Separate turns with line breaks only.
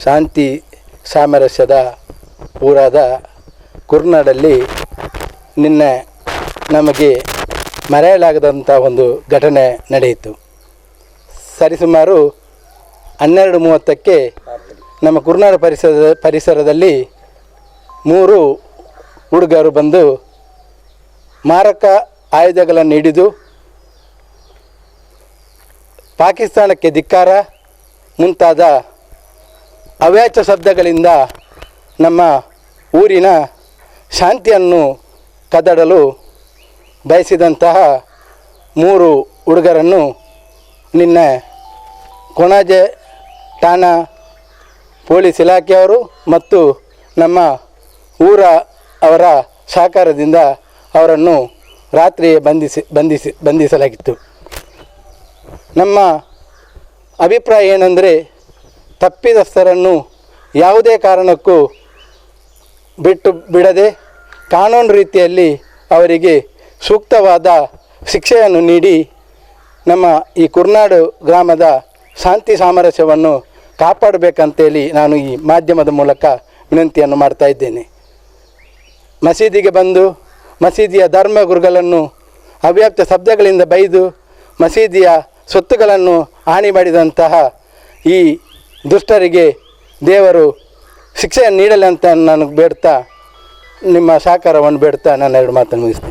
ಶಾಂತಿ ಸಾಮರಸ್ಯದ ಊರಾದ ಕುರ್ನಾಡಲ್ಲಿ ನಿನ್ನೆ ನಮಗೆ ಮರೆಯಲಾಗದಂಥ ಒಂದು ಘಟನೆ ನಡೆಯಿತು. ಸರಿಸುಮಾರು 12:30ಕ್ಕೆ ನಮ್ಮ ಕುರ್ನಾಡ ಪರಿಸರದಲ್ಲಿ 3 ಹುಡುಗರು ಬಂದು ಮಾರಕ ಆಯುಧಗಳನ್ನು ಹಿಡಿದು ಪಾಕಿಸ್ತಾನಕ್ಕೆ ಧಿಕ್ಕಾರ ಮುಂತಾದ ಅವ್ಯಾಚ ಶಬ್ದಗಳಿಂದ ನಮ್ಮ ಊರಿನ ಶಾಂತಿಯನ್ನು ಕದಡಲು ಬಯಸಿದಂತಹ 3 ಹುಡುಗರನ್ನು ನಿನ್ನೆ ಕೊಣಾಜೆ ಠಾಣಾ ಪೊಲೀಸ್ ಇಲಾಖೆಯವರು ಮತ್ತು ನಮ್ಮ ಅವರ ಸಹಕಾರದಿಂದ ಅವರನ್ನು ರಾತ್ರಿಯೇ ಬಂಧಿಸಲಾಗಿತ್ತು. ನಮ್ಮ ಅಭಿಪ್ರಾಯ ಏನೆಂದರೆ, ತಪ್ಪಿತಸ್ಥರನ್ನು ಯಾವುದೇ ಕಾರಣಕ್ಕೂ ಬಿಡದೆ ಕಾನೂನು ರೀತಿಯಲ್ಲಿ ಅವರಿಗೆ ಸೂಕ್ತವಾದ ಶಿಕ್ಷೆಯನ್ನು ನೀಡಿ ನಮ್ಮ ಈ ಕುರ್ನಾಡು ಗ್ರಾಮದ ಶಾಂತಿ ಸಾಮರಸ್ಯವನ್ನು ಕಾಪಾಡಬೇಕಂತೇಳಿ ನಾನು ಈ ಮಾಧ್ಯಮದ ಮೂಲಕ ವಿನಂತಿಯನ್ನು ಮಾಡ್ತಾ ಇದ್ದೇನೆ. ಮಸೀದಿಗೆ ಬಂದು ಮಸೀದಿಯ ಧರ್ಮಗುರುಗಳನ್ನು ಅವ್ಯಾಪ್ತ ಶಬ್ದಗಳಿಂದ ಬೈದು ಮಸೀದಿಯ ಸೊತ್ತುಗಳನ್ನು ಹಾನಿ ಮಾಡಿದಂತಹ ಈ ದುಷ್ಟರಿಗೆ ದೇವರು ಶಿಕ್ಷೆಯನ್ನು ನೀಡಲಿ ಅಂತ ನಾನು ಬೇಡ್ತಾ, ನಿಮ್ಮ ಸಹಕಾರವನ್ನು ಬೇಡ್ತಾ ನನ್ನ 2 ಮಾತನ್ನು ಮುಗಿಸ್ತೀನಿ.